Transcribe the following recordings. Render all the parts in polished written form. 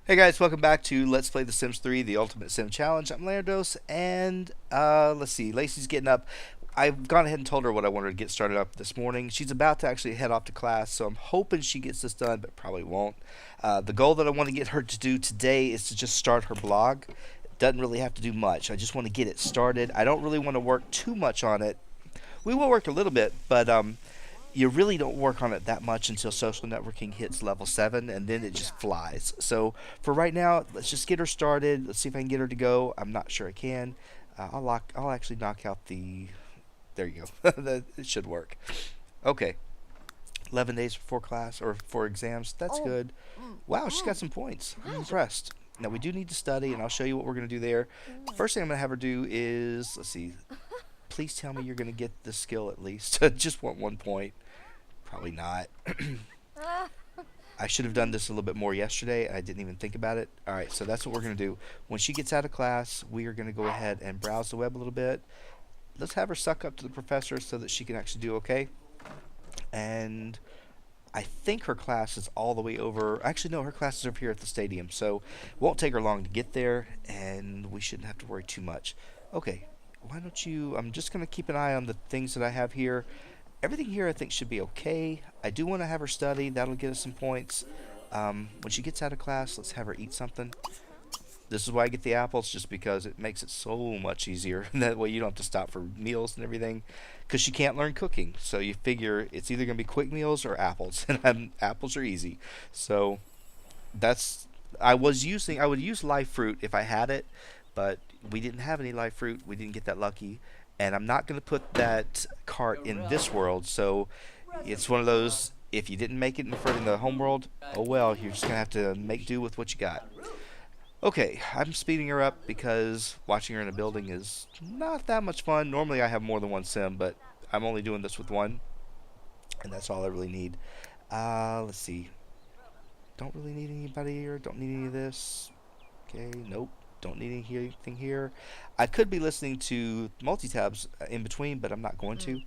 Hey guys, welcome back to Let's Play The Sims 3, the Ultimate Sim Challenge. I'm Llandros, and let's see, Lacey's getting up. I've gone ahead and told her what I wanted to get started up this morning. She's about to actually head off to class, so I'm hoping she gets this done, but probably won't. The goal that I want to get her to do today is to just start her blog. Doesn't really have to do much. I just want to get it started. I don't really want to work too much on it. We will work a little bit, but you really don't work on it that much until social networking hits level 7, and then it just flies. So for right now, let's just get her started. Let's see if I can get her to go. I'm not sure I can. I'll actually knock out the. There you go. It should work. Okay. 11 days before class or for exams. That's good. Wow, she's got some points. I'm impressed. Now we do need to study, and I'll show you what we're going to do there. First thing I'm going to have her do is, let's see. Please tell me you're going to get the skill at least. Just want 1 point. Probably not. I should have done this a little bit more yesterday. I didn't even think about it. Alright, so that's what we're going to do. When she gets out of class, we are going to go ahead and browse the web a little bit. Let's have her suck up to the professor so that she can actually do okay. And I think her class is all the way over. Actually, no, her class is over here at the stadium. So it won't take her long to get there, and we shouldn't have to worry too much. Okay, why don't you... I'm just going to keep an eye on the things that I have here. Everything here I think should be okay. I do want to have her study. That'll get us some points. When she gets out of class, let's have her eat something. This is why I get the apples, just because it makes it so much easier. That way you don't have to stop for meals and everything. Because she can't learn cooking. So you figure it's either going to be quick meals or apples. And apples are easy. So that's... I would use live fruit if I had it. But we didn't have any live fruit. We didn't get that lucky. And I'm not going to put that cart in this world, so it's one of those, if you didn't make it in the home world, oh well, you're just going to have to make do with what you got. Okay, I'm speeding her up because watching her in a building is not that much fun. Normally I have more than one sim, but I'm only doing this with one, and that's all I really need. Let's see. Don't really need anybody here, don't need any of this. Okay, nope. Don't need anything here. I could be listening to multi-tabs in between, but I'm not going to.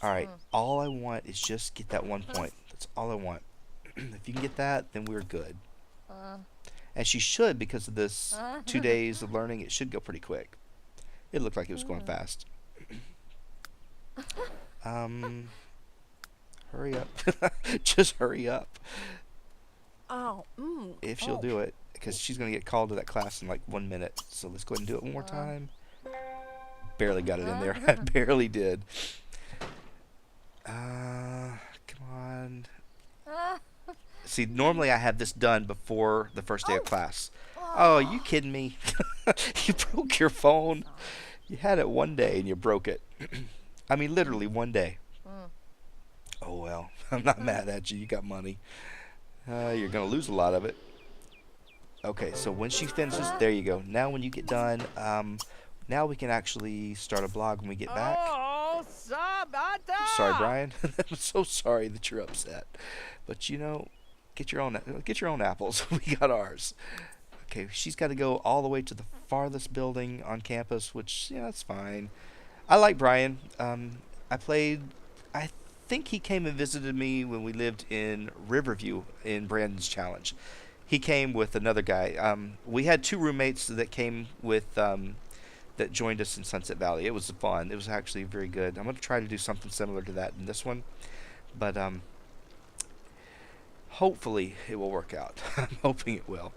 Alright, all I want is just get that 1 point. That's all I want. If you can get that, then we're good. And she should, because of this 2 days of learning, it should go pretty quick. It looked like it was going fast. Hurry up. Just hurry up. If she'll do it. Because she's going to get called to that class in like 1 minute. So let's go ahead and do it one more time. Barely got it in there. I barely did. Come on. See, normally I have this done before the first day of class. Oh, are you kidding me? You broke your phone. You had it 1 day and you broke it. I mean, literally 1 day. Oh, well. I'm not mad at you. You got money. You're going to lose a lot of it. Okay, so when she finishes, there you go. Now when you get done, now we can actually start a blog when we get back. Oh, Sorry, Brian. I'm so sorry that you're upset. But you know, get your own apples. We got ours. Okay, she's got to go all the way to the farthest building on campus, which, yeah, that's fine. I like Brian. I think he came and visited me when we lived in Riverview in Brandon's challenge. He came with another guy. We had 2 roommates that came with that joined us in Sunset Valley. It was fun. It was actually very good. I'm going to try to do something similar to that in this one, but hopefully it will work out. I'm hoping it will.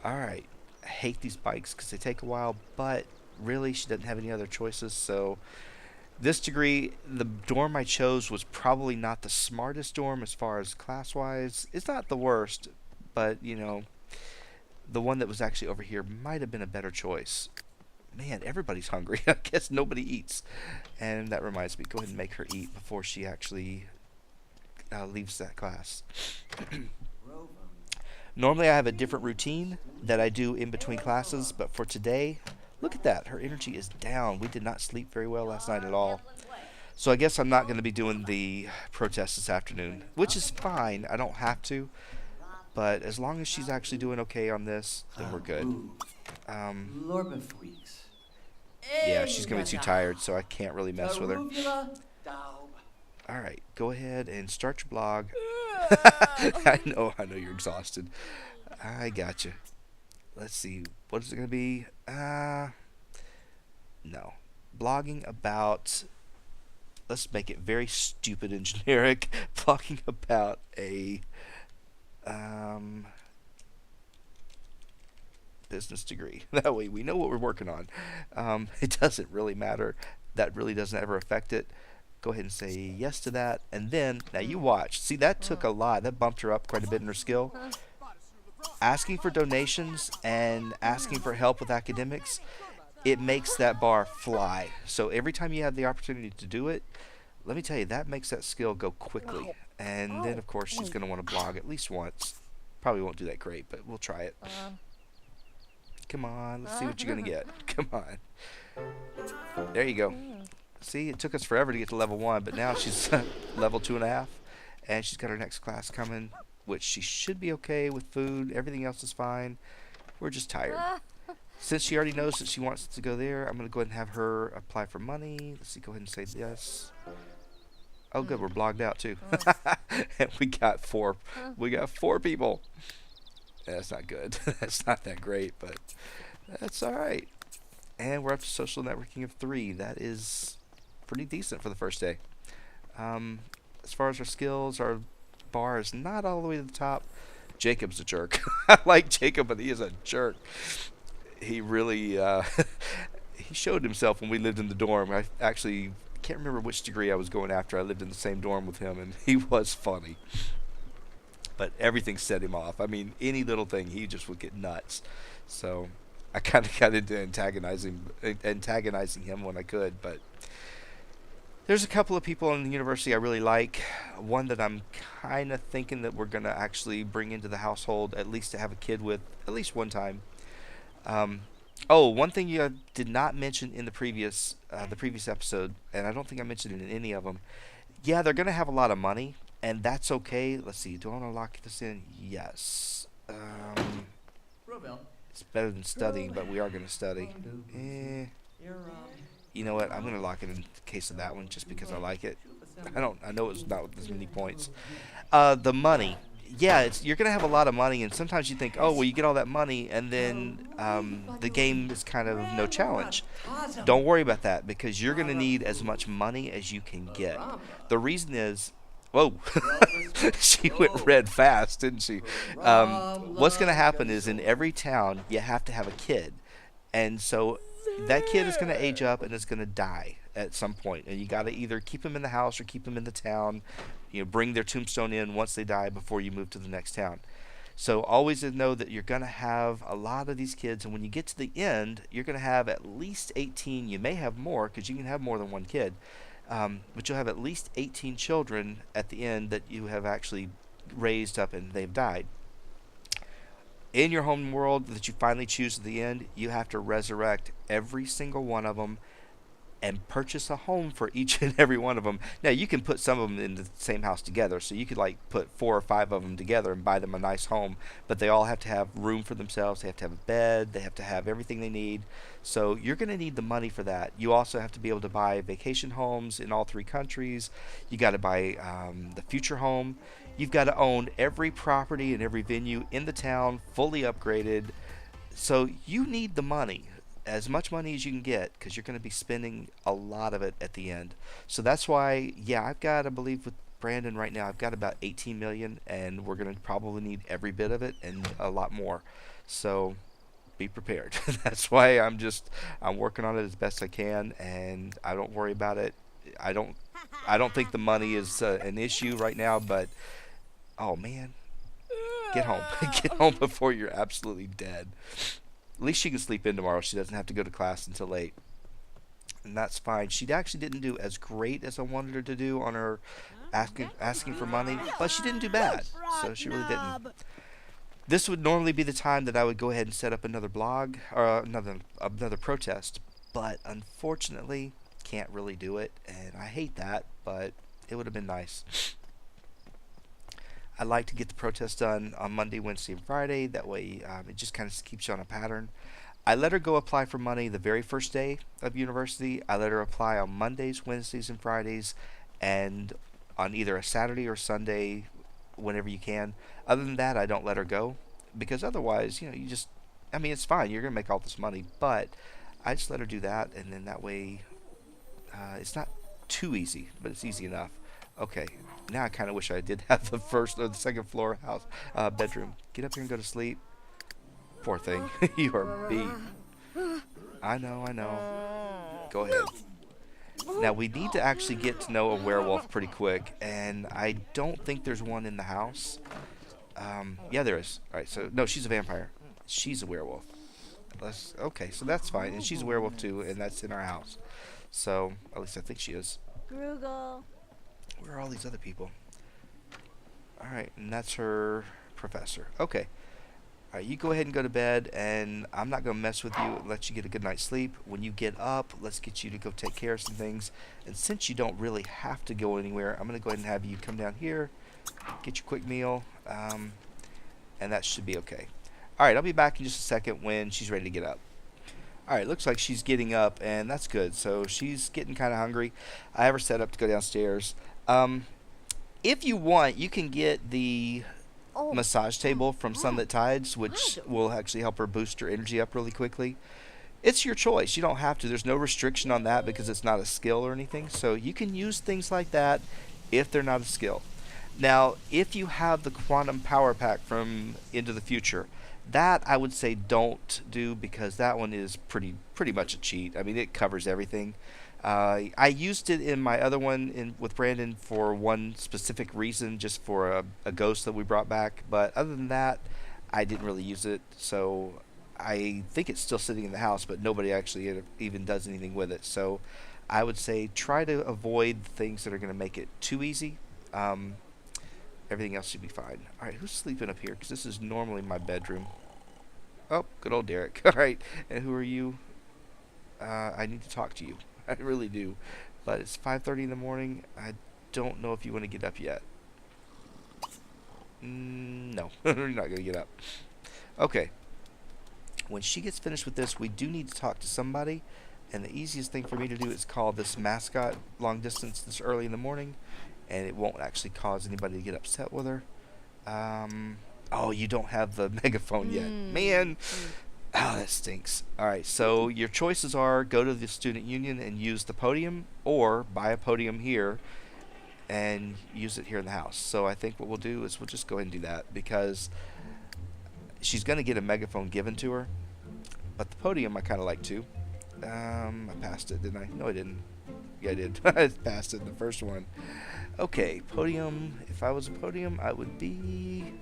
All right. I hate these bikes because they take a while, but really she doesn't have any other choices. So this degree, the dorm I chose was probably not the smartest dorm as far as class-wise. It's not the worst. But, you know, the one that was actually over here might have been a better choice. Man, everybody's hungry. I guess nobody eats. And that reminds me, go ahead and make her eat before she actually leaves that class. Normally I have a different routine that I do in between classes, but for today, look at that. Her energy is down. We did not sleep very well last night at all. So I guess I'm not going to be doing the protest this afternoon, which is fine. I don't have to. But as long as she's actually doing okay on this, then we're good. Yeah, she's going to be too tired, so I can't really mess with her. Alright, go ahead and start your blog. I know you're exhausted. I got you. Let's see. What is it going to be? No. Blogging about. Let's make it very stupid and generic. Blogging about a um, business degree. That way we know what we're working on. It doesn't really matter. That really doesn't ever affect it. Go ahead and say yes to that. And then, now you watch. See, that took a lot. That bumped her up quite a bit in her skill. Asking for donations and asking for help with academics, it makes that bar fly. So every time you have the opportunity to do it, let me tell you, that makes that skill go quickly. And then, of course, she's going to want to blog at least once. Probably won't do that great, but we'll try it. Come on, let's see what you're going to get. Come on. There you go. See, it took us forever to get to level 1, but now she's level 2.5. And she's got her next class coming, which she should be okay with food. Everything else is fine. We're just tired. Since she already knows that she wants to go there, I'm going to go ahead and have her apply for money. Let's see, go ahead and say yes. Oh, good, we're blogged out too. And we got 4. We got 4 people. That's not good. That's not that great, but that's all right. And we're up to social networking of 3. That is pretty decent for the first day. As far as our skills, our bar is not all the way to the top. Jacob's a jerk. I like Jacob, but he is a jerk. He really he showed himself when we lived in the dorm. I actually can't remember which degree I was going after. I lived in the same dorm with him, and he was funny. But everything set him off. I mean, any little thing, he just would get nuts. So I kind of got into antagonizing him when I could. But there's a couple of people in the university I really like. One that I'm kind of thinking that we're going to actually bring into the household, at least to have a kid with at least one time. One thing you did not mention in the previous episode, and I don't think I mentioned it in any of them. Yeah, they're going to have a lot of money, and that's okay. Let's see. Do I want to lock this in? Yes. It's better than studying, but we are going to study. You know what? I'm going to lock it in case of that one, just because I like it. I know it's not with as many points. The money. Yeah, you're going to have a lot of money, and sometimes you think, oh, well, you get all that money, and then the game is kind of no challenge. Don't worry about that, because you're going to need as much money as you can get. The reason is, whoa, she went red fast, didn't she? What's going to happen is in every town, you have to have a kid. And so that kid is going to age up and is going to die at some point, and you got to either keep them in the house or keep them in the town. Bring their tombstone in once they die before you move to the next town. So always know that you're going to have a lot of these kids, and when you get to the end, you're going to have at least 18. You may have more, because you can have more than one kid, but you'll have at least 18 children at the end that you have actually raised up and they've died. In your home world that you finally choose at the end, you have to resurrect every single one of them and purchase a home for each and every one of them. Now, you can put some of them in the same house together, so you could put 4 or 5 of them together and buy them a nice home, but they all have to have room for themselves. They have to have a bed. They have to have everything they need. So you're going to need the money for that. You also have to be able to buy vacation homes in all 3 countries. You got to buy the future home. You've got to own every property and every venue in the town, fully upgraded. So you need the money, as much money as you can get, because you're going to be spending a lot of it at the end. So that's why, yeah, I've got, I believe with Brandon right now, I've got about 18 million, and we're going to probably need every bit of it and a lot more. So be prepared. That's why I'm working on it as best I can, and I don't worry about it. I don't think the money is an issue right now, but oh man, get home. Get home before you're absolutely dead. At least she can sleep in tomorrow. She doesn't have to go to class until late. And that's fine. She actually didn't do as great as I wanted her to do on her asking for money, but she didn't do bad. So she really didn't. This would normally be the time that I would go ahead and set up another blog or another protest, but unfortunately can't really do it, and I hate that, but it would have been nice. I like to get the protest done on Monday, Wednesday, and Friday. That way, it just kind of keeps you on a pattern. I let her go apply for money the very first day of university. I let her apply on Mondays, Wednesdays, and Fridays, and on either a Saturday or Sunday, whenever you can. Other than that, I don't let her go. because otherwise, you just, I mean, it's fine. You're gonna make all this money, but I just let her do that, and then that way, it's not too easy, but it's easy enough. Okay, now I kind of wish I did have the first or the second floor house bedroom. Get up here and go to sleep. Poor thing, you are beat. I know, I know. Go ahead. Now we need to actually get to know a werewolf pretty quick, and I don't think there's one in the house. Yeah, there is. All right, so no, she's a vampire. She's a werewolf. Okay, so that's fine, and she's a werewolf too, and that's in our house. So at least I think she is. Grugel. Where are all these other people? All right, and that's her professor. Okay. All right, you go ahead and go to bed, and I'm not going to mess with you and let you get a good night's sleep. When you get up, let's get you to go take care of some things. And since you don't really have to go anywhere, I'm going to go ahead and have you come down here, get your quick meal, and that should be okay. All right, I'll be back in just a second when she's ready to get up. All right, looks like she's getting up, and that's good. So she's getting kind of hungry. I have her set up to go downstairs. If you want, you can get the massage table from Sunlit Tides, which will actually help her boost her energy up really quickly. It's your choice. You don't have to. There's no restriction on that because it's not a skill or anything. So you can use things like that if they're not a skill. Now, if you have the Quantum Power Pack from Into the Future, that I would say don't do because that one is pretty much a cheat. I mean, it covers everything. I used it in my other one with Brandon for one specific reason, just for a ghost that we brought back. But other than that, I didn't really use it. So I think it's still sitting in the house, but nobody actually even does anything with it. So I would say try to avoid things that are going to make it too easy. Everything else should be fine. All right, who's sleeping up here? Because this is normally my bedroom. Oh, good old Derek. All right, and who are you? I need to talk to you. I really do. But it's 5:30 in the morning. I don't know if you want to get up yet. No, you're not going to get up. Okay. When she gets finished with this, we do need to talk to somebody. And the easiest thing for me to do is call this mascot long distance this early in the morning. And it won't actually cause anybody to get upset with her. Oh, you don't have the megaphone yet. Man. Oh, that stinks. Alright, so your choices are go to the student union and use the podium, or buy a podium here and use it here in the house. So I think what we'll do is we'll just go ahead and do that, because she's going to get a megaphone given to her, but the podium I kind of like too. I passed it, didn't I? No, I didn't. Yeah, I did. I passed it in the first one. Okay, podium. If I was a podium, I would be...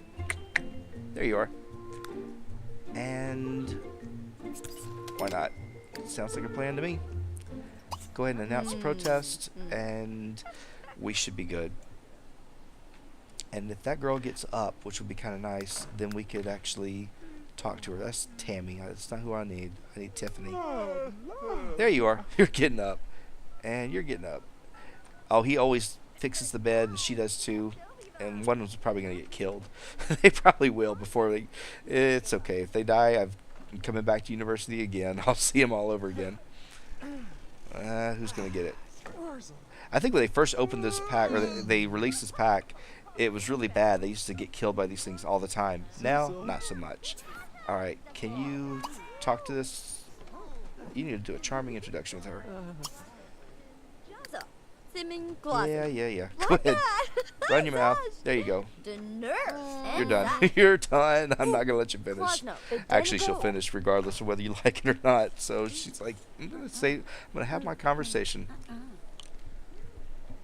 There you are. And why not? Sounds like a plan to me. Go ahead and announce a protest, and we should be good. And if that girl gets up, which would be kind of nice, then we could actually talk to her. That's Tammy. That's not who I need. I need Tiffany. There you are. You're getting up. And you're getting up. Oh, he always fixes the bed, and she does too. And one of them's probably going to get killed. They probably will before they... It's okay. If they die, I'm coming back to university again. I'll see them all over again. Who's going to get it? I think when they first opened this pack, or they released this pack, it was really bad. They used to get killed by these things all the time. Now, not so much. Alright, can you talk to this? You need to do a charming introduction with her. Yeah. Go ahead. Run your mouth. There you go. You're done. You're done. I'm not going to let you finish. Actually, she'll finish regardless of whether you like it or not. So she's like, I'm going to have my conversation.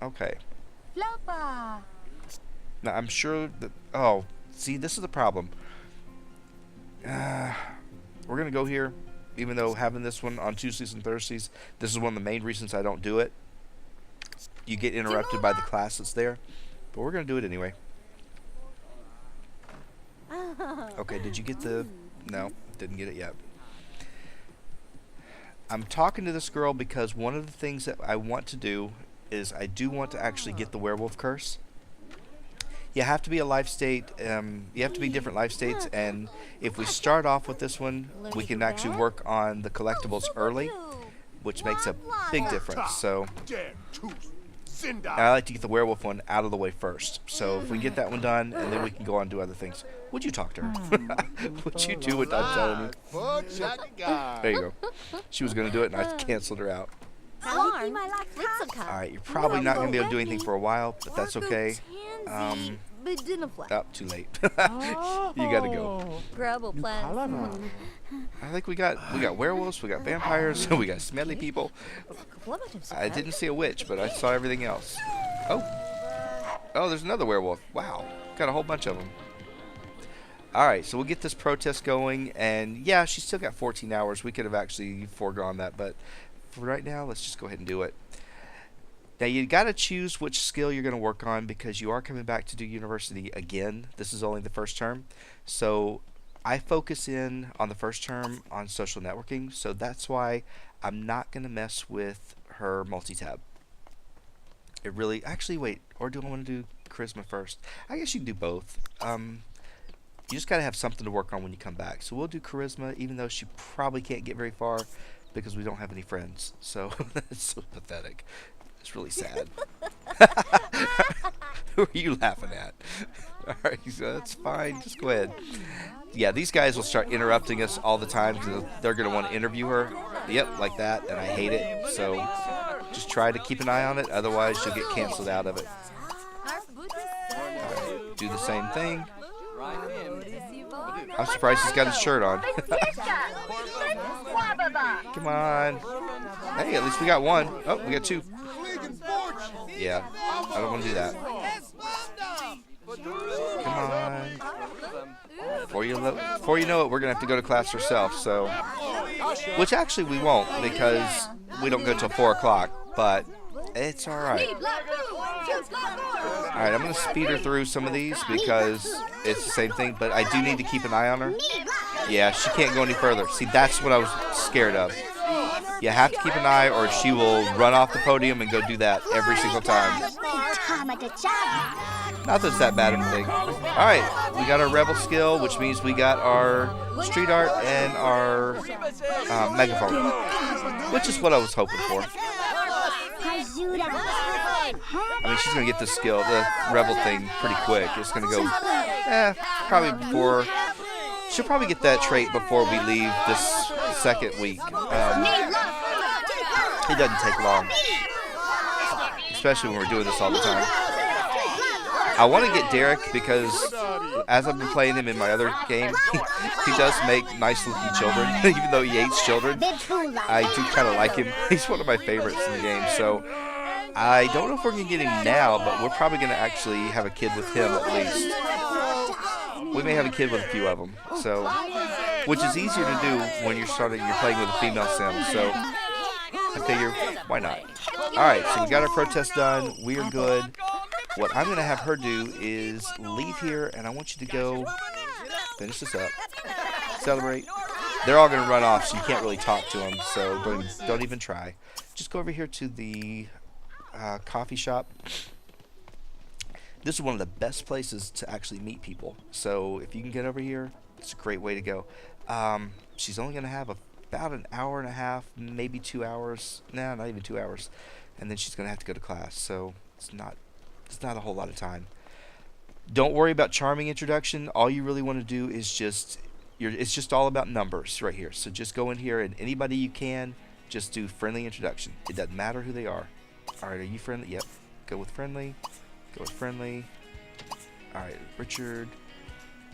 Okay. Now, I'm sure that... Oh, see, this is the problem. We're going to go here, even though having this one on Tuesdays and Thursdays, this is one of the main reasons I don't do it. You get interrupted by the class that's there. But we're going to do it anyway. Okay, did you get the... No, didn't get it yet. I'm talking to this girl because one of the things that I want to do is I do want to actually get the werewolf curse. You have to be a life state. You have to be different life states. And if we start off with this one, we can actually work on the collectibles early, which makes a big difference. So... I like to get the werewolf one out of the way first. So if we get that one done, and then we can go on and do other things. Would you talk to her? Would you do what I'm telling you? There you go. She was going to do it, and I canceled her out. Alright, you're probably not going to be able to do anything for a while, but that's okay. Oh, too late. You gotta go. I think we got werewolves, we got vampires, we got smelly people. I didn't see a witch, but I saw everything else. Oh, there's another werewolf. Wow, got a whole bunch of them. Alright, so we'll get this protest going, and yeah, she's still got 14 hours. We could have actually foregone that, but for right now, let's just go ahead and do it. Now, you got to choose which skill you're going to work on because you are coming back to do university again. This is only the first term. So I focus in on the first term on social networking. So that's why I'm not going to mess with her multi-tab. It really... Actually, wait. Or do I want to do charisma first? I guess you can do both. You just got to have something to work on when you come back. So we'll do charisma, even though she probably can't get very far because we don't have any friends. So that's so pathetic. It's really sad. Who are you laughing at? Alright, so that's fine. Just go ahead. Yeah, these guys will start interrupting us all the time because they're going to want to interview her. Yep, like that, and I hate it. So just try to keep an eye on it. Otherwise, you'll get canceled out of it. Right, do the same thing. I'm surprised he's got his shirt on. Come on. Hey, at least we got one. Oh, we got two. Yeah, I don't want to do that. Come on. Before you know it, we're going to have to go to class ourselves. So, which actually we won't because we don't go till 4 o'clock. But it's all right. All right, I'm going to speed her through some of these because it's the same thing. But I do need to keep an eye on her. Yeah, she can't go any further. See, that's what I was scared of. You have to keep an eye or she will run off the podium and go do that every single time. Not that it's that bad of a thing. Alright, we got our rebel skill, which means we got our street art and our megaphone, which is what I was hoping for. I mean, she's going to get this skill, the rebel thing, pretty quick. It's going to go, probably before... She'll probably get that trait before we leave this second week. It doesn't take long. Especially when we're doing this all the time. I want to get Derek because as I've been playing him in my other game, he does make nice looking children. Even though he hates children, I do kind of like him. He's one of my favorites in the game. So I don't know if we're going to get him now, but we're probably going to actually have a kid with him at least. We may have a kid with a few of them, so which is easier to do when you're playing with a female sim. So I figure, why not? All right, so we got our protest done. We are good. What I'm going to have her do is leave here, and I want you to go finish this up, celebrate. They're all going to run off, so you can't really talk to them. So don't even try. Just go over here to the coffee shop. This is one of the best places to actually meet people. So if you can get over here, it's a great way to go. She's only going to have about an hour and a half, maybe 2 hours. Nah, not even 2 hours. And then she's going to have to go to class. So it's not a whole lot of time. Don't worry about charming introduction. All you really want to do is it's just all about numbers right here. So just go in here and anybody you can, just do friendly introduction. It doesn't matter who they are. All right, are you friendly? Yep. Go with friendly. Go with friendly. Alright, Richard.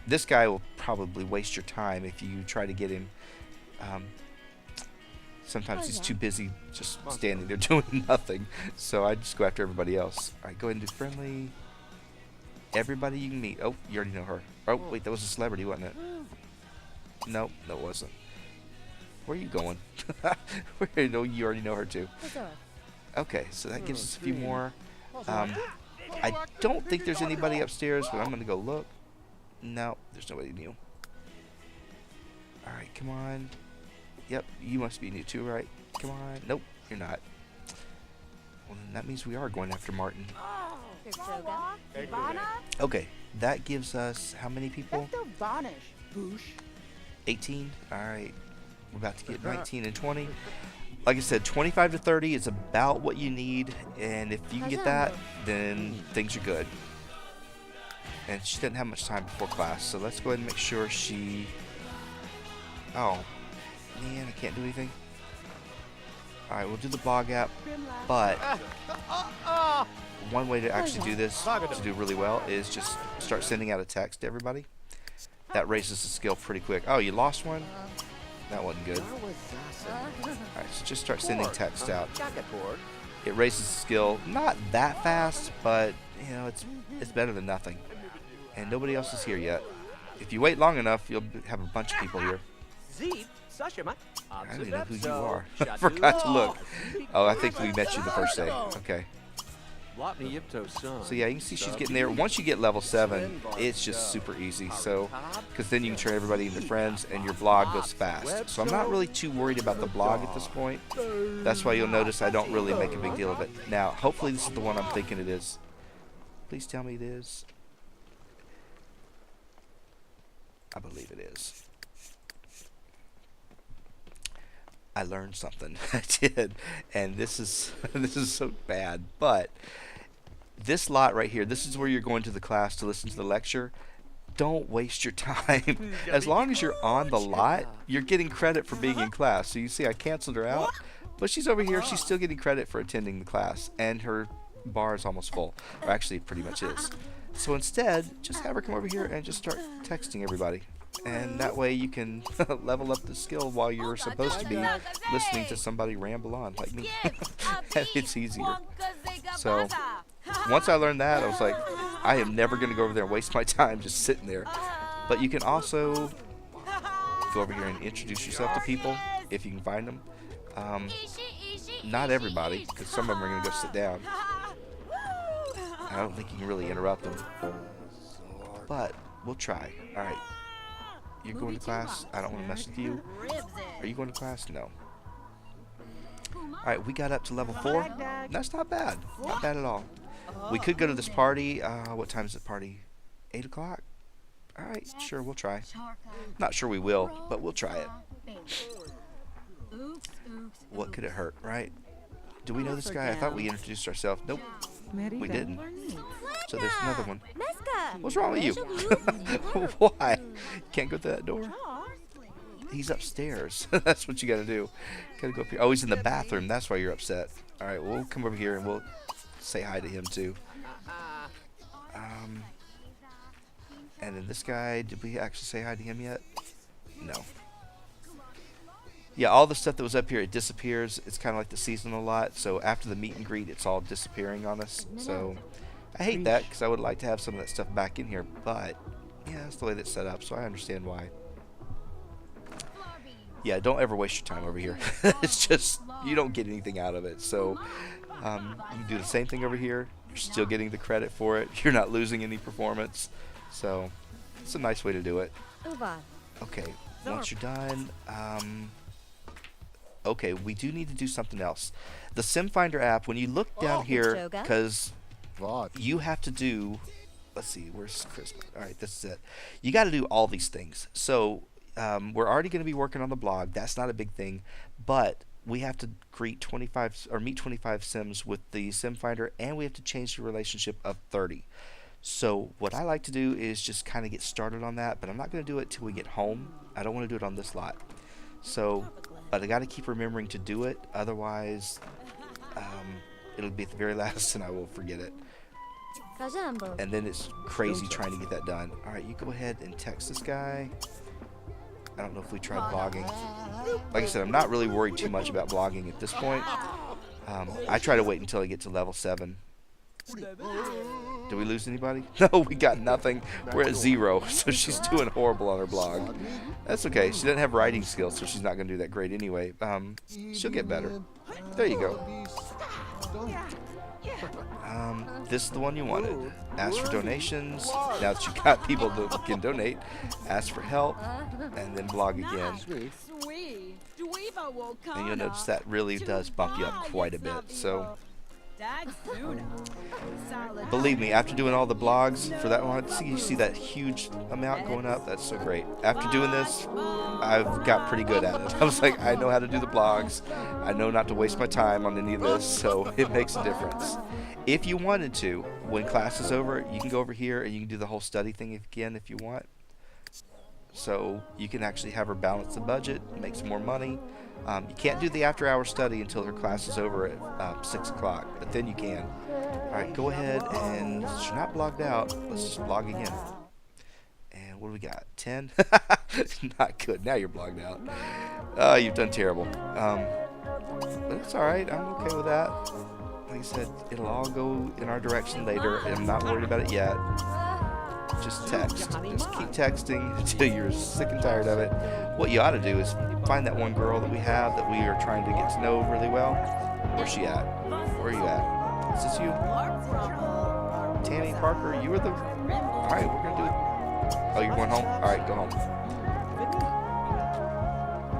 This guy will probably waste your time if you try to get him. Sometimes he's too busy just standing there doing nothing. So I just go after everybody else. Alright, go ahead and do friendly. Everybody you can meet. Oh, you already know her. Oh, wait, that was a celebrity, wasn't it? Nope, that wasn't. Where are you going? No, you already know her too. Okay, so that gives us a few more. I don't think there's anybody upstairs, but I'm going to go look. No, there's nobody new. Alright, come on. Yep, you must be new too, right? Come on. Nope, you're not. Well, then that means we are going after Martin. Okay, that gives us how many people? 18. Alright, we're about to get 19 and 20. like I said, 25 to 30 is about what you need, and if you can get that, then things are good. And she didn't have much time before class, so let's go ahead and make sure she... Oh, man, I can't do anything. Alright, we'll do the blog app, but one way to actually do this, to do really well, is just start sending out a text to everybody. That raises the skill pretty quick. Oh, you lost one? That wasn't good. Alright, so just start sending text out. It raises the skill, not that fast, but, you know, it's better than nothing. And nobody else is here yet. If you wait long enough, you'll have a bunch of people here. I don't even know who you are. I forgot to look. Oh, I think we met you the first day. Okay. So yeah, you can see she's getting there. Once you get level 7, it's just super easy. So, because then you can turn everybody into friends, and your blog goes fast. So I'm not really too worried about the blog at this point. That's why you'll notice I don't really make a big deal of it. Now, hopefully this is the one I'm thinking it is. Please tell me it is. I believe it is. I learned something. I did, and this is so bad. But this lot right here, this is where you're going to the class to listen to the lecture. Don't waste your time. As long as you're on the lot, you're getting credit for being in class. So you see, I canceled her out, but she's over here. She's still getting credit for attending the class, and her bar is almost full, or actually, it pretty much is. So instead, just have her come over here and just start texting everybody. And that way you can level up the skill while you're supposed to be listening to somebody ramble on like me. It's easier. So once I learned that, I was like, I am never going to go over there and waste my time just sitting there. But you can also go over here and introduce yourself to people if you can find them. Not everybody, because some of them are going to go sit down. I don't think you can really interrupt them. But we'll try. Alright. You're going to class? I don't want to mess with you. Are you going to class? No. Alright, we got up to level 4. That's not bad. Not bad at all. We could go to this party. What time is the party? 8 o'clock? Alright, sure, we'll try. Not sure we will, but we'll try it. What could it hurt, right? Do we know this guy? I thought we introduced ourselves. Nope. We didn't. So there's another one. What's wrong with you? Why? Can't go through that door? He's upstairs. That's what you gotta do. Gotta go up here. Oh, he's in the bathroom. That's why you're upset. Alright, we'll come over here and we'll say hi to him too. And then this guy, did we actually say hi to him yet? No. Yeah, all the stuff that was up here, it disappears. It's kind of like the seasonal lot. So after the meet and greet, it's all disappearing on us. So I hate that because I would like to have some of that stuff back in here. But yeah, that's the way that's set up. So I understand why. Yeah, don't ever waste your time over here. It's just, you don't get anything out of it. So you can do the same thing over here. You're still getting the credit for it. You're not losing any performance. So it's a nice way to do it. Okay, once you're done, okay, we do need to do something else. The Simfinder app, when you look down here, because you have to do, let's see, where's Chris? All right, this is it. You got to do all these things. So we're already going to be working on the blog. That's not a big thing, but we have to greet 25 or meet 25 Sims with the Simfinder, and we have to change the relationship of 30. So what I like to do is just kind of get started on that, but I'm not going to do it till we get home. I don't want to do it on this lot. So, but I got to keep remembering to do it, otherwise it'll be at the very last and I will forget it. And then it's crazy trying to get that done. Alright, you go ahead and text this guy. I don't know if we tried blogging. Like I said, I'm not really worried too much about blogging at this point. I try to wait until I get to level 7. Did we lose anybody? No, we got nothing. We're at 0, so she's doing horrible on her blog. That's okay. She doesn't have writing skills, so she's not going to do that great anyway. She'll get better. There you go. This is the one you wanted. Ask for donations. Now that you got people that can donate, ask for help, and then blog again. And you'll notice that really does bump you up quite a bit. So Believe me, after doing all the blogs for that one, you see that huge amount going up? That's so great. After doing this, I've got pretty good at it. I was like, I know how to do the blogs. I know not to waste my time on any of this, so it makes a difference. If you wanted to, when class is over, you can go over here and you can do the whole study thing again if you want. So you can actually have her balance the budget, make some more money. You can't do the after-hour study until her class is over at 6 o'clock, but then you can. All right, go ahead, and since you're not blogged out, let's just blog again. And what do we got? 10? Not good. Now you're blogged out. You've done terrible. But it's all right. I'm okay with that. Like I said, it'll all go in our direction later, and I'm not worried about it yet. Just text. Just keep texting until you're sick and tired of it. What you ought to do is find that one girl that we have that we are trying to get to know really well. Where's she at? Where are you at? Is this you? Tammy Parker, you were the... Alright, we're going to do it. Oh, you're going home? Alright, go home.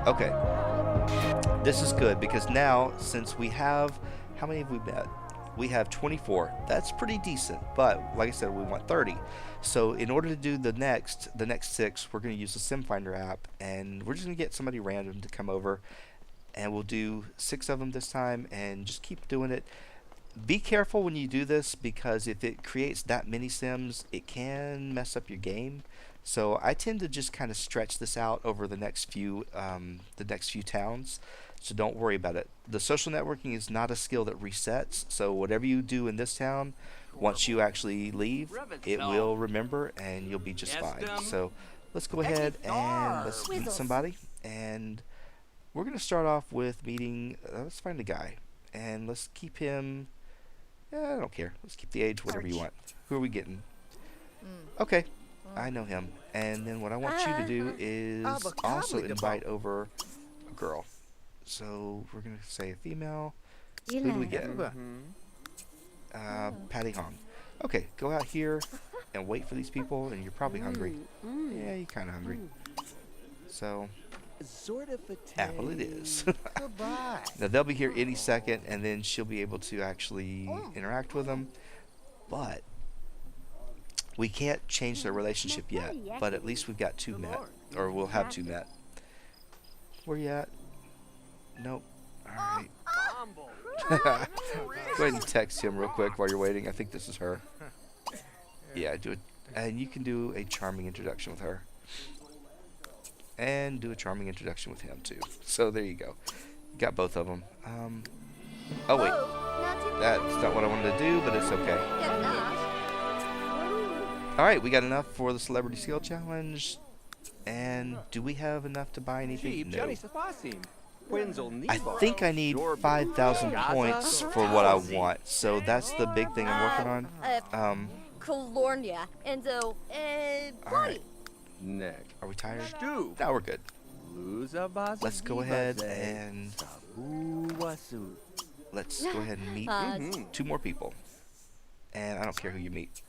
Okay. This is good because now, since we have... How many have we met? We have 24. That's pretty decent, but like I said, we want 30. So in order to do the next 6, we're going to use the Simfinder app, and we're just going to get somebody random to come over, and we'll do 6 of them this time, and just keep doing it. Be careful when you do this, because if it creates that many sims, it can mess up your game. So I tend to just kind of stretch this out over the next few towns. So don't worry about it. The social networking is not a skill that resets. So whatever you do in this town, once you actually leave, it will remember and you'll be just fine. So let's go ahead and let's meet somebody. And we're going to start off with meeting, let's find a guy. And let's keep him, I don't care. Let's keep the age, whatever you want. Who are we getting? Okay, I know him. And then what I want you to do is also invite over a girl. So we're going to say a female. Who do we get? Patty Hong. Okay, go out here and wait for these people, and you're probably hungry. Yeah, you're kind of hungry. So, apple it is. Now, they'll be here any second, and then she'll be able to actually interact with them. But we can't change their relationship yet, but at least we've got 2 met, or we'll have 2 met. Where you at? Nope. Alright. Go ahead and text him real quick while you're waiting. I think this is her. Yeah, do it. And you can do a charming introduction with her. And do a charming introduction with him, too. So there you go. Got both of them. Oh, wait. That's not what I wanted to do, but it's okay. Alright, we got enough for the Celebrity Skill Challenge. And do we have enough to buy anything? No. I think I need 5,000 points for what I want, so that's the big thing I'm working on. Colornia and Alright. Are we tired? No, we're good. Let's go ahead and meet 2 more people. And I don't care who you meet.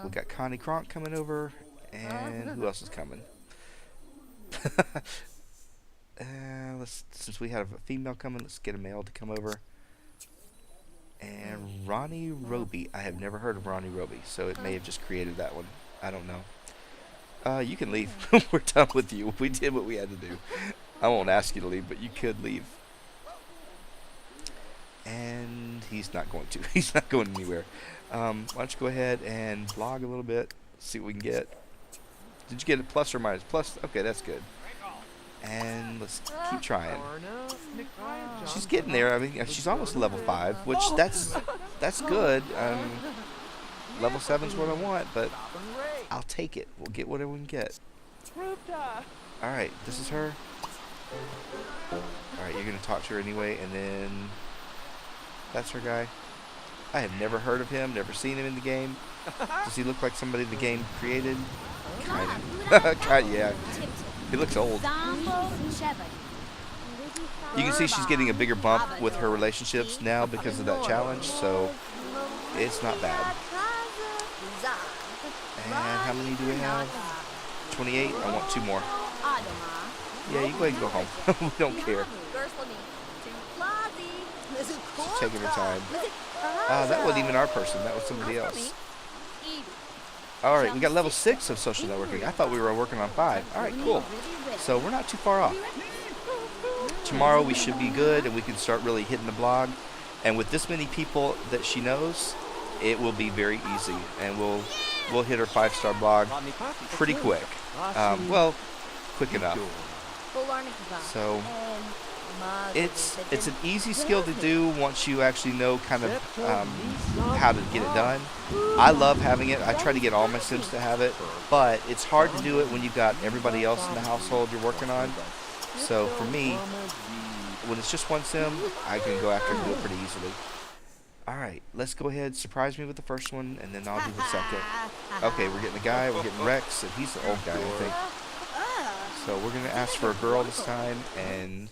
We got Connie Kronk coming over, and who else is coming? Since we have a female coming, let's get a male to come over. And Ronnie Roby. I have never heard of Ronnie Roby, so it may have just created that one. I don't know. You can leave. We're done with you. We did what we had to do. I won't ask you to leave, but you could leave. And he's not going to. He's not going anywhere. Why don't you go ahead and blog a little bit, see what we can get. Did you get a plus or minus? Plus? Okay, that's good. And let's keep trying. She's getting there. I mean, she's almost level 5, which that's good. Level 7's what I want, but I'll take it. We'll get whatever we can get. Alright, this is her. Alright, you're going to talk to her anyway, and then that's her guy. I have never heard of him, never seen him in the game. Does he look like somebody the game created? Kind of. Yeah. He looks old. You can see she's getting a bigger bump with her relationships now because of that challenge, so it's not bad. And how many do we have? 28? I want 2 more. Yeah, you go ahead and go home. We don't care. She's taking her time. That wasn't even our person. That was somebody else. Alright, we got level 6 of social networking. I thought we were working on 5. Alright, cool. So we're not too far off. Tomorrow we should be good and we can start really hitting the blog. And with this many people that she knows, it will be very easy. And we'll hit her 5-star blog pretty quick. Well, quick enough. So it's an easy skill to do once you actually know kind of how to get it done. I love having it. I try to get all my Sims to have it, but it's hard to do it when you've got everybody else in the household you're working on. So for me, when it's just one Sim, I can go after and do it pretty easily. Alright, let's go ahead, surprise me with the first one, and then I'll do the second. Okay, we're getting a guy, we're getting Rex, and he's the old guy, I think. So we're going to ask for a girl this time, and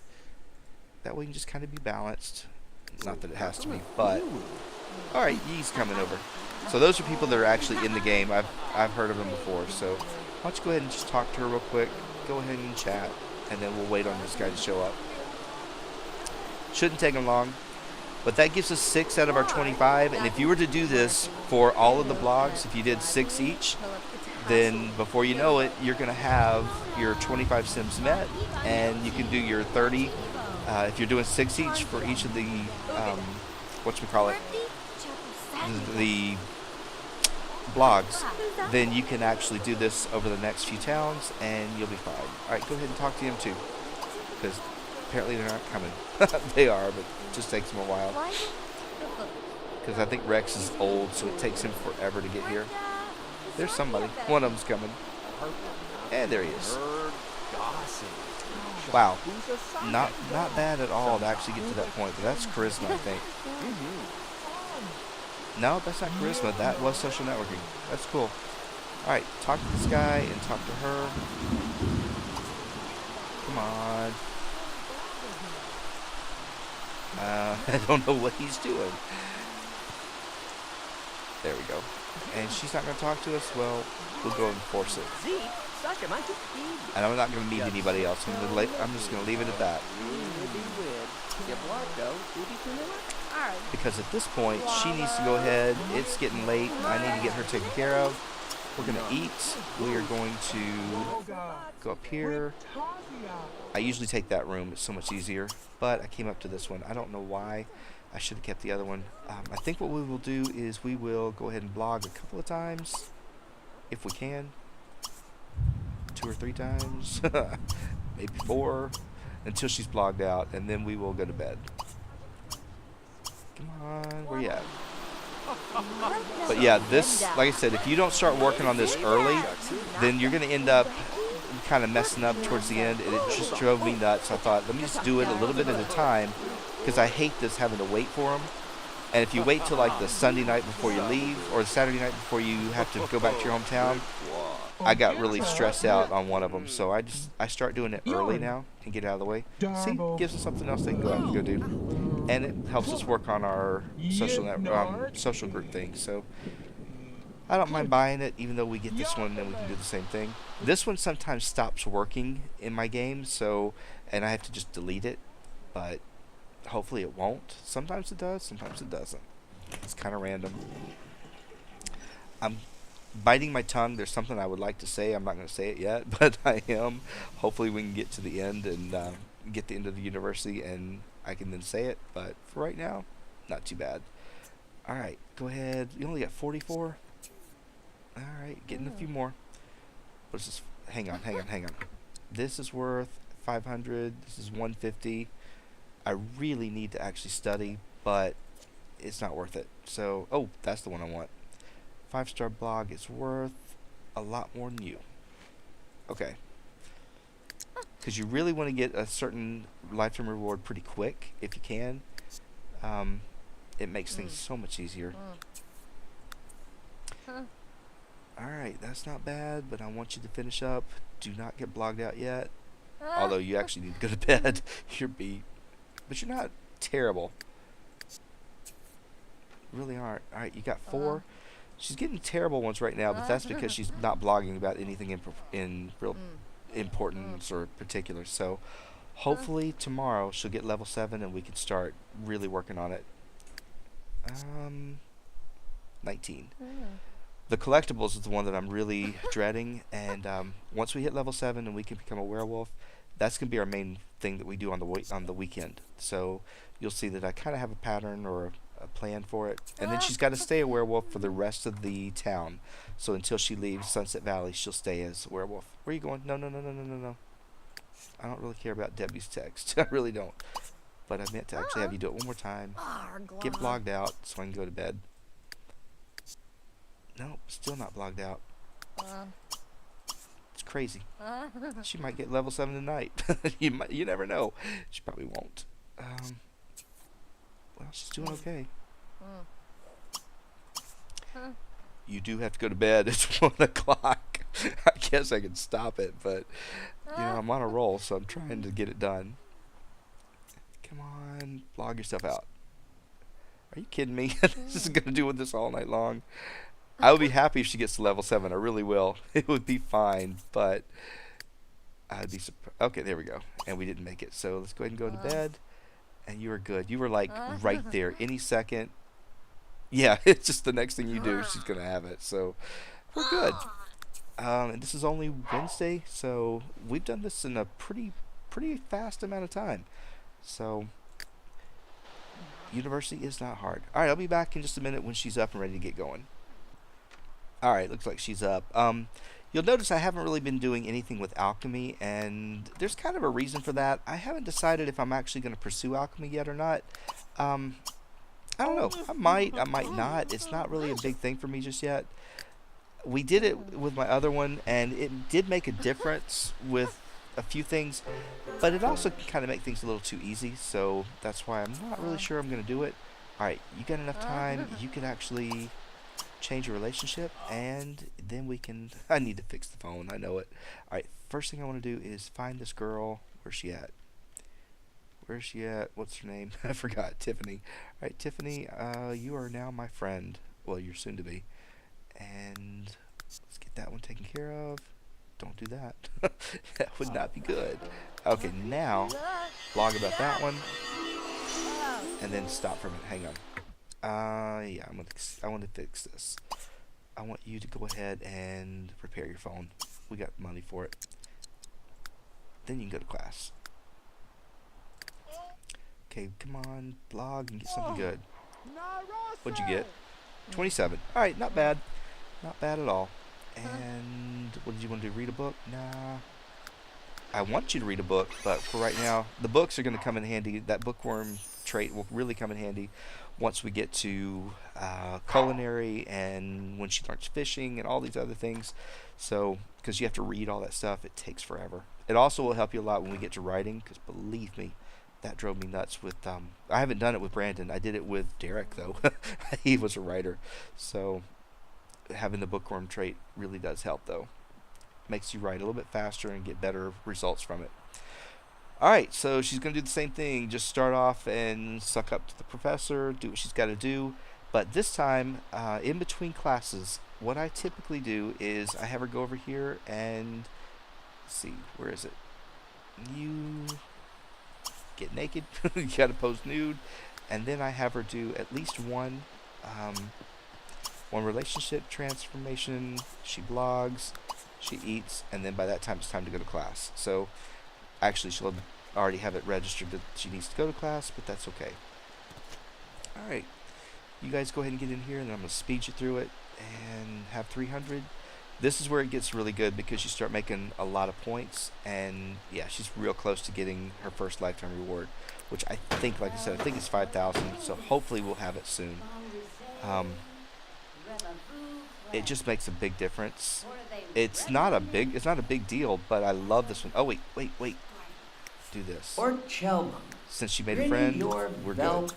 that way you can just kind of be balanced. Not that it has to be, but... Alright, he's coming over. So those are people that are actually in the game. I've heard of them before, so why don't you go ahead and just talk to her real quick. Go ahead and chat, and then we'll wait on this guy to show up. Shouldn't take him long. But that gives us 6 out of our 25, and if you were to do this for all of the blogs, if you did 6 each, then before you know it, you're going to have your 25 Sims met, and you can do your 30. If you're doing 6 each for each of the, the blogs, then you can actually do this over the next few towns, and you'll be fine. Alright, go ahead and talk to him too, because apparently they're not coming. They are, but it just takes them a while. Because I think Rex is old, so it takes him forever to get here. There's somebody. One of them's coming. And there he is. Wow. Not bad at all to actually get to that point, but that's charisma, I think. No, that's not charisma. That was social networking. That's cool. Alright, talk to this guy and talk to her. Come on. I don't know what he's doing. There we go. And she's not going to talk to us? Well, we'll go and force it. And I'm not going to meet anybody else. I'm just going to leave it at that. Because at this point, she needs to go ahead. It's getting late. I need to get her taken care of. We're going to eat. We are going to go up here. I usually take that room. It's so much easier. But I came up to this one. I don't know why. I should have kept the other one. I think what we will do is we will go ahead and blog a couple of times. If we can. 2 or 3 times. Maybe 4. Until she's blogged out. And then we will go to bed. Come on. Where you at? But yeah, this, like I said, if you don't start working on this early, then you're going to end up kind of messing up towards the end, and it just drove me nuts. I thought, let me just do it a little bit at a time, because I hate this having to wait for them. And if you wait till like the Sunday night before you leave, or the Saturday night before you have to go back to your hometown, I got really stressed out on one of them. So I start doing it early now and get it out of the way. See, gives us something else they can go out and go do. And it helps us work on our social group thing. So I don't mind buying it, even though we get this one and then we can do the same thing. This one sometimes stops working in my game, and I have to just delete it. But hopefully it won't. Sometimes it does, sometimes it doesn't. It's kind of random. I'm biting my tongue. There's something I would like to say. I'm not going to say it yet, but I am. Hopefully we can get to the end and get the end of the university, and I can then say it. But for right now, not too bad. Alright, go ahead. You only got 44? Alright, getting a few more. What's this? Hang on. This is worth 500. This is 150. I really need to actually study, but it's not worth it. So, oh, that's the one I want. 5-star blog is worth a lot more than you. Okay. Because you really want to get a certain lifetime reward pretty quick, if you can. It makes things so much easier. Alright, that's not bad, but I want you to finish up. Do not get blogged out yet. Although you actually need to go to bed. You're beat. But you're not terrible. You really aren't. Alright, you got 4. She's getting terrible ones right now, but that's because she's not blogging about anything in real importance or particular. So Hopefully tomorrow she'll get level 7 and we can start really working on it. 19. The collectibles is the one that I'm really dreading, and once we hit level 7 and we can become a werewolf, that's going to be our main thing that we do on the weekend. So you'll see that I kind of have a pattern or a plan for it. And then she's got to stay a werewolf for the rest of the town. So until she leaves Sunset Valley, she'll stay as a werewolf. Where are you going? No, no, no, no, no, no, no. I don't really care about Debbie's text. I really don't. But I meant to actually have you do it one more time. Get blogged out so I can go to bed. No, still not blogged out. It's crazy. She might get level 7 tonight. You never know. She probably won't. Well, she's doing okay. You do have to go to bed. It's 1 o'clock. I guess I can stop it, but you know, I'm on a roll, so I'm trying to get it done. Come on, blog yourself out. Are you kidding me? This is gonna do with this all night long. I would be happy if she gets to level 7. I really will. It would be fine, but I'd be surprised. Okay, there we go. And we didn't make it. So let's go ahead and go to bed. And you were good. You were like right there. Any second. Yeah, it's just the next thing you do, she's going to have it. So we're good. And this is only Wednesday, so we've done this in a pretty fast amount of time. So university is not hard. All right, I'll be back in just a minute when she's up and ready to get going. All right, looks like she's up. You'll notice I haven't really been doing anything with alchemy, and there's kind of a reason for that. I haven't decided if I'm actually going to pursue alchemy yet or not. I don't know. I might not. It's not really a big thing for me just yet. We did it with my other one, and it did make a difference with a few things, but it also can kind of make things a little too easy, so that's why I'm not really sure I'm going to do it. All right, you got enough time. You can actually change your relationship, and then we can. I need to fix the phone. I know it. All right, first thing I want to do is find this girl. Where's she at? Where's she at? What's her name? I forgot. Tiffany. All right, Tiffany. You are now my friend. Well, you're soon to be. And let's get that one taken care of. Don't do that. That would not be good. Okay, now blog about that one, and then stop for a minute. Hang on. Yeah, I want to fix this. I want you to go ahead and repair your phone. We got money for it. Then you can go to class. Okay, come on, blog and get something good. What'd you get? 27. All right, not bad. Not bad at all. And what did you want to do? Read a book? Nah. I want you to read a book, but for right now, the books are going to come in handy. That bookworm trait will really come in handy once we get to culinary and when she learns fishing and all these other things. So, because you have to read all that stuff, it takes forever. It also will help you a lot when we get to writing, because believe me, that drove me nuts with, I haven't done it with Brandon. I did it with Derek, though. He was a writer. So, having the bookworm trait really does help, though. Makes you write a little bit faster and get better results from it. Alright, so she's going to do the same thing. Just start off and suck up to the professor, do what she's got to do. But this time, in between classes, what I typically do is I have her go over here and, let's see, where is it? You get naked. You got to pose nude. And then I have her do at least one relationship transformation. She blogs, she eats, and then by that time it's time to go to class. So actually she'll already have it registered that she needs to go to class, but that's okay. Alright, you guys go ahead and get in here, and I'm going to speed you through it and have 300. This is where it gets really good because you start making a lot of points, and yeah, she's real close to getting her first lifetime reward, which I think, like I said, I think it's 5,000, so hopefully we'll have it soon. It just makes a big difference. It's not a big deal, but I love this one. Oh, wait. Do this. Or Chelm. Since she made a friend, we're good.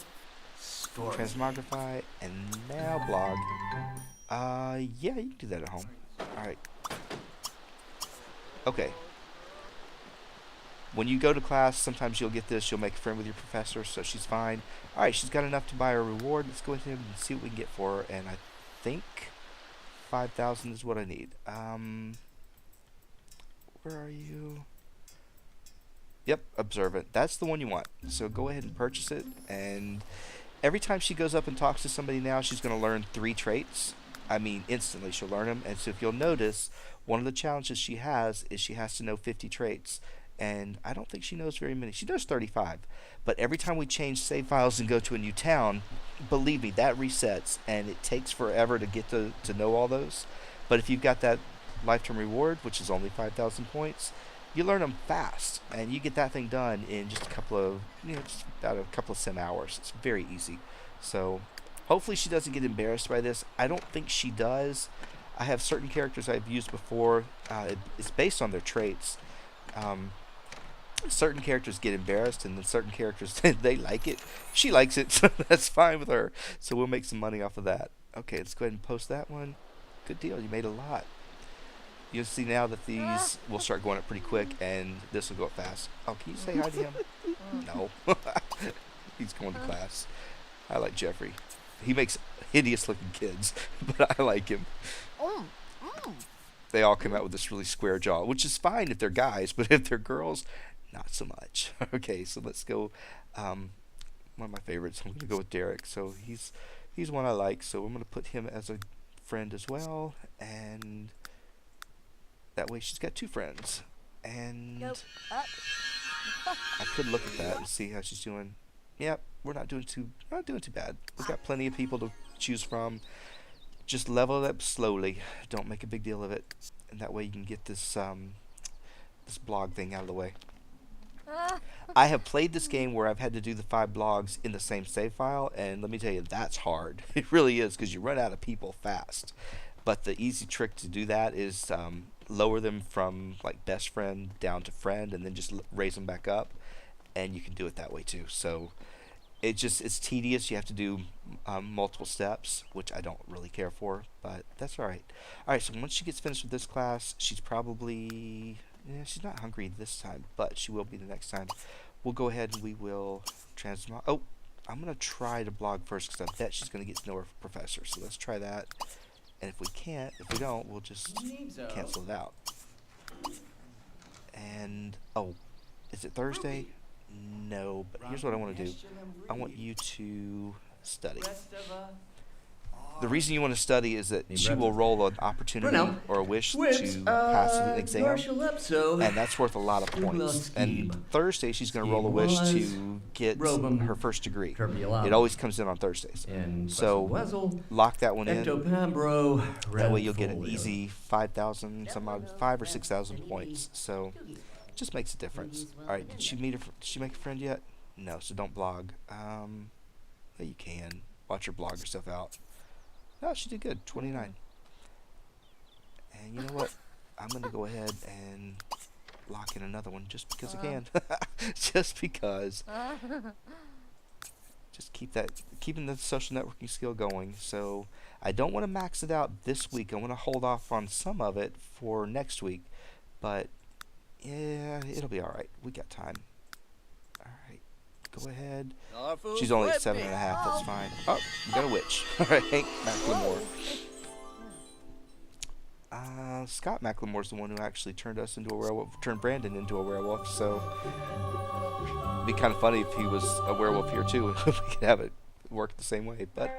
Transmogrify, and now blog. Yeah, you can do that at home. Alright. Okay. When you go to class, sometimes you'll get this. You'll make a friend with your professor, so she's fine. Alright, she's got enough to buy a reward. Let's go ahead and see what we can get for her, and I think 5,000 is what I need. Where are you? Yep, Observant. That's the one you want. So go ahead and purchase it. And every time she goes up and talks to somebody now, she's going to learn 3 traits. I mean, instantly she'll learn them. And so if you'll notice, one of the challenges she has is she has to know 50 traits. And I don't think she knows very many. She knows 35. But every time we change save files and go to a new town, believe me, that resets. And it takes forever to get to know all those. But if you've got that lifetime reward, which is only 5,000 points, you learn them fast, and you get that thing done in just a couple of, just about a couple of sim hours. It's very easy. So hopefully she doesn't get embarrassed by this. I don't think she does. I have certain characters I've used before. It's based on their traits. Um, Certain characters get embarrassed, and then certain characters they like it. She likes it, so that's fine with her. So we'll make some money off of that. Okay, let's go ahead and post that one. Good deal. You made a lot. You'll see now that these will start going up pretty quick, and this will go up fast. Oh, can you say hi to him? No. He's going to class. I like Jeffrey. He makes hideous-looking kids, but I like him. They all come out with this really square jaw, which is fine if they're guys, but if they're girls, not so much. Okay, so let's go. One of my favorites. I'm going to go with Derek. So he's one I like. So I'm going to put him as a friend as well, and that way she's got 2 friends. And I could look at that and see how she's doing. Yep, we're not doing too bad. We've got plenty of people to choose from. Just level it up slowly. Don't make a big deal of it, and that way you can get this this blog thing out of the way. I have played this game where I've had to do the 5 blogs in the same save file, and let me tell you, that's hard. It really is, because you run out of people fast. But the easy trick to do that is lower them from like best friend down to friend, and then just raise them back up, and you can do it that way too. So it's tedious. You have to do multiple steps, which I don't really care for, but that's all right. All right, so once she gets finished with this class, she's probably she's not hungry this time, but she will be the next time. We'll go ahead and we will transmog. Oh, I'm gonna try to blog first because I bet she's gonna get to know her professor. So let's try that. And if we don't, we'll just cancel it out. And, oh, is it Thursday? No, but here's what I want to do. I want you to study. The reason you want to study is that she will roll an opportunity or a wish to pass an exam, and that's worth a lot of points. And Thursday, she's going to roll a wish to get her first degree. It always comes in on Thursdays. So lock that one in. That way you'll get an easy 5,000, some odd 5 or 6,000 points. So just makes a difference. All right, did she make a friend yet? No, so don't blog. Yeah, you can watch her blog herself out. Oh, she did good, 29. And you know what? I'm going to go ahead and lock in another one just because I can. Just because. Just keeping the social networking skill going. So I don't want to max it out this week. I want to hold off on some of it for next week. But yeah, it'll be all right. We got time. All right. Go ahead. She's only at 7.5. That's fine. Oh, you got a witch. All right, Macklemore. Scott Macklemore's the one who actually turned Brandon into a werewolf. So it'd be kind of funny if he was a werewolf here too. We could have it work the same way, but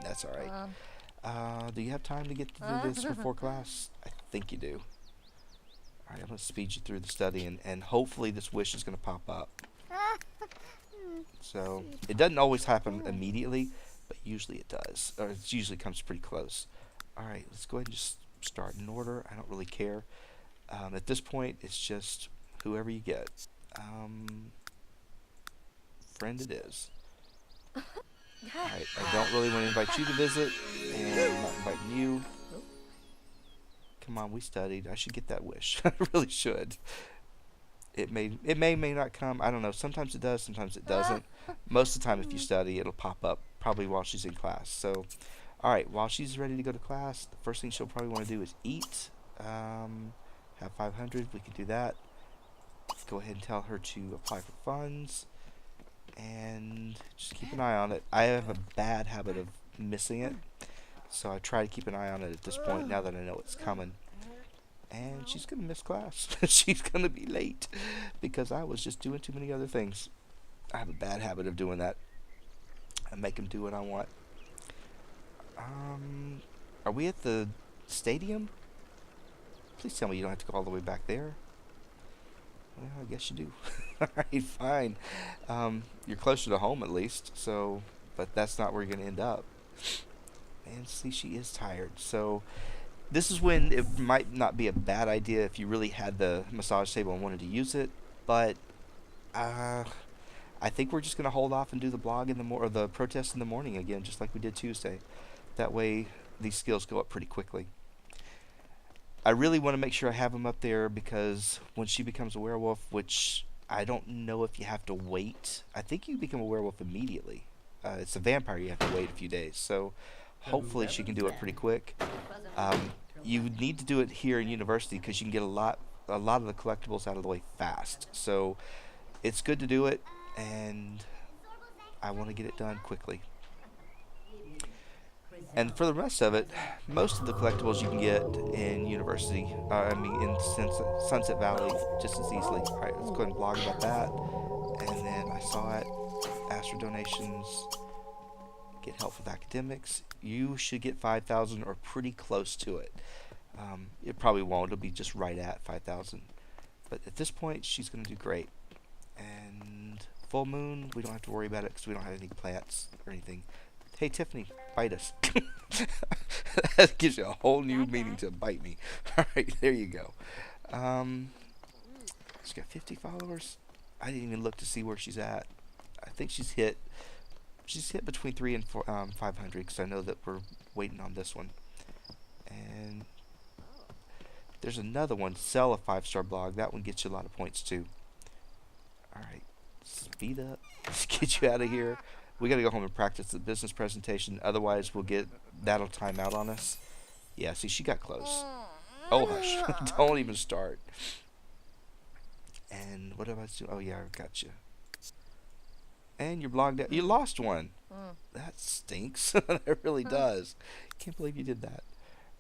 that's all right. Do you have time to get to do this before class? I think you do. All right, I'm gonna speed you through the study, and hopefully this wish is gonna pop up. So it doesn't always happen immediately, but usually it does, or it usually comes pretty close. All right, let's go ahead and just start in order. I don't really care. At this point, it's just whoever you get. Friend it is. Alright, I don't really want to invite you to visit, and I'm not inviting you. Come on, we studied. I should get that wish. I really should. It may not come. I don't know. Sometimes it does, sometimes it doesn't. Most of the time, if you study, it'll pop up probably while she's in class. So, all right, while she's ready to go to class, the first thing she'll probably want to do is eat. Have 500. We can do that. Go ahead and tell her to apply for funds, and just keep an eye on it. I have a bad habit of missing it, so I try to keep an eye on it at this point now that I know it's coming. And she's going to miss class. She's going to be late. because I was just doing too many other things. I have a bad habit of doing that. I make him do what I want. Um, are we at the stadium? Please tell me you don't have to go all the way back there. Well, I guess you do. Alright, fine. You're closer to home at least, so, but that's not where you're going to end up. And see, she is tired. So, this is when it might not be a bad idea if you really had the massage table and wanted to use it, but, uh, I think we're just going to hold off and do the blog in the or the protest in the morning again, just like we did Tuesday. That way, these skills go up pretty quickly. I really want to make sure I have them up there because when she becomes a werewolf, which I don't know if you have to wait. I think you become a werewolf immediately. It's a vampire, you have to wait a few days. So hopefully she can do it pretty quick. You need to do it here in university because you can get a lot of the collectibles out of the way fast. So it's good to do it, and I want to get it done quickly. And for the rest of it, most of the collectibles you can get in university, in Sunset Valley, just as easily. Alright, let's go ahead and blog about that. And then I saw it, ask for donations, get help with academics. You should get 5,000 or pretty close to it. It probably won't, it'll be just right at 5,000. But at this point, she's going to do great. And full moon, we don't have to worry about it because we don't have any plants or anything. Hey, Tiffany, bite us. That gives you a whole new meaning to bite me. Alright, there you go. She's got 50 followers. I didn't even look to see where she's at. I think she's hit between 3 and 500 because I know that we're waiting on this one. And there's another one, sell a 5-star blog. That one gets you a lot of points too. Alright, speed up. Let's get you out of here. We gotta go home and practice the business presentation. Otherwise, that'll time out on us. Yeah, see, she got close. Oh, hush. Don't even start. And what am I doing? Oh, yeah, I got you. And you're blogged out. You lost one. That stinks. That really does. Can't believe you did that.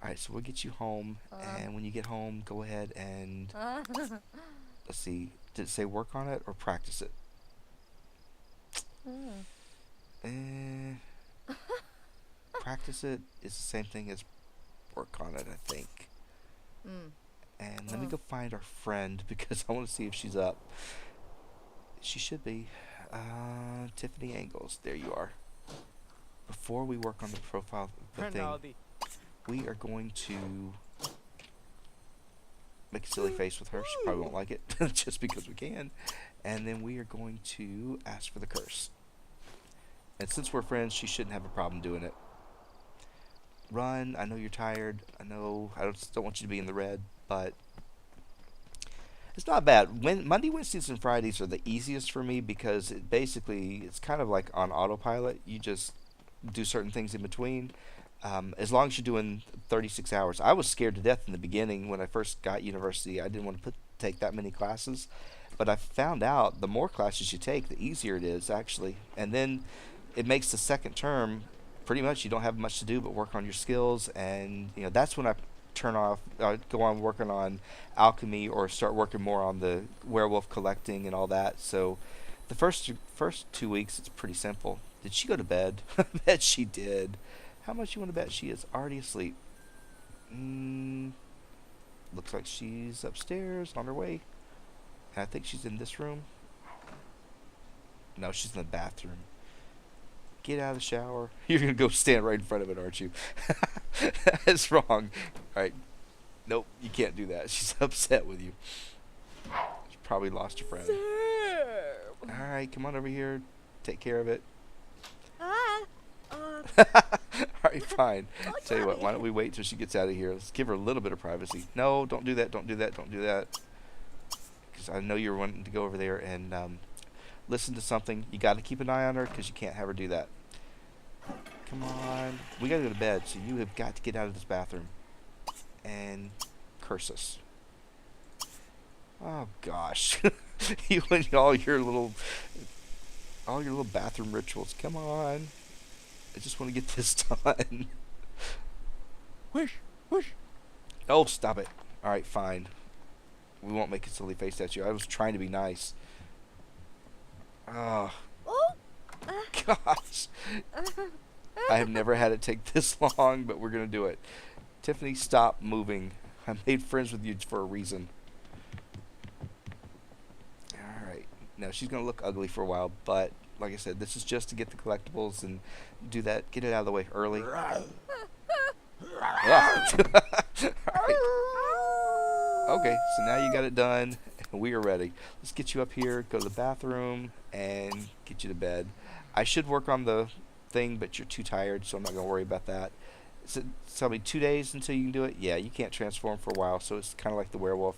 Alright, so we'll get you home. And when you get home, go ahead and... Let's see. Did it say work on it or practice it? Practice it is the same thing as work on it, I think. And let me go find our friend because I want to see if she's up. She should be. Tiffany Angles. There you are. Before we work on the profile thing, we are going to make a silly face with her. She probably won't like it just because we can. And then we are going to ask for the curse. And since we're friends, she shouldn't have a problem doing it. Run. I know you're tired. I know I don't want you to be in the red, but it's not bad. Monday, Wednesdays, and Fridays are the easiest for me because it's kind of like on autopilot. You just do certain things in between. As long as you're doing 36 hours. I was scared to death in the beginning when I first got university. I didn't want to take that many classes. But I found out the more classes you take, the easier it is, actually. And then it makes the second term pretty much you don't have much to do but work on your skills, and that's when I go on working on alchemy or start working more on the werewolf collecting and all that. So the first 2 weeks it's pretty simple. Did she go to bed? I bet she did. How much you want to bet she is already asleep? Looks like she's upstairs on her way. And I think she's in this room. No, she's in the bathroom. Get out of the shower. You're going to go stand right in front of it, aren't you? That's wrong. Alright. Nope, you can't do that. She's upset with you. She probably lost her friend. Alright, come on over here. Take care of it. Alright, fine. Tell you what, why don't we wait till she gets out of here. Let's give her a little bit of privacy. No, don't do that, don't do that, don't do that. Because I know you're wanting to go over there and listen to something. You got to keep an eye on her because you can't have her do that. Come on. We got to go to bed, so you have got to get out of this bathroom and curse us. Oh, gosh. You and all your little bathroom rituals. Come on. I just want to get this done. Whoosh, whoosh. Oh, stop it. Alright, fine. We won't make a silly face at you. I was trying to be nice. Oh, Oh, gosh. I have never had it take this long, but we're going to do it. Tiffany, stop moving. I made friends with you for a reason. Alright. Now, she's going to look ugly for a while, but like I said, this is just to get the collectibles and do that. Get it out of the way early. Yeah. Alright. Okay, so now you got it done. We are ready. Let's get you up here, go to the bathroom, and get you to bed. I should work on the thing, but you're too tired, so I'm not going to worry about that. So, tell me, 2 days until you can do it? Yeah, you can't transform for a while, so it's kind of like the werewolf.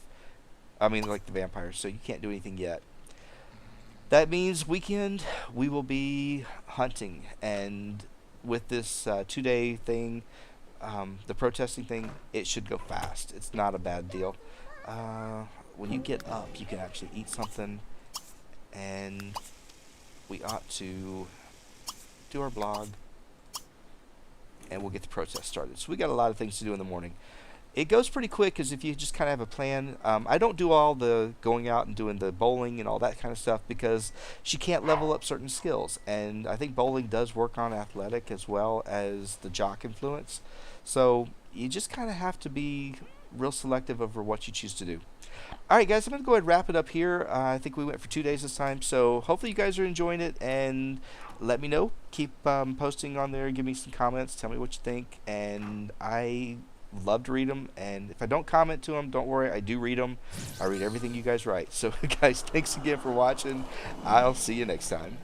I mean, like the vampire, so you can't do anything yet. That means weekend, we will be hunting, and with this 2-day thing, the protesting thing, it should go fast. It's not a bad deal. When you get up, you can actually eat something, and we ought to do our blog, and we'll get the protest started. So we got a lot of things to do in the morning. It goes pretty quick because if you just kind of have a plan. I don't do all the going out and doing the bowling and all that kind of stuff because she can't level up certain skills. And I think bowling does work on athletic as well as the jock influence. So you just kind of have to be real selective over what you choose to do. All right, guys, I'm going to go ahead and wrap it up here. I think we went for 2 days this time. So hopefully you guys are enjoying it. And let me know. Keep posting on there. Give me some comments. Tell me what you think. And I love to read them, and if I don't comment to them, don't worry, I do read them. I read everything you guys write. So guys, thanks again for watching. I'll see you next time.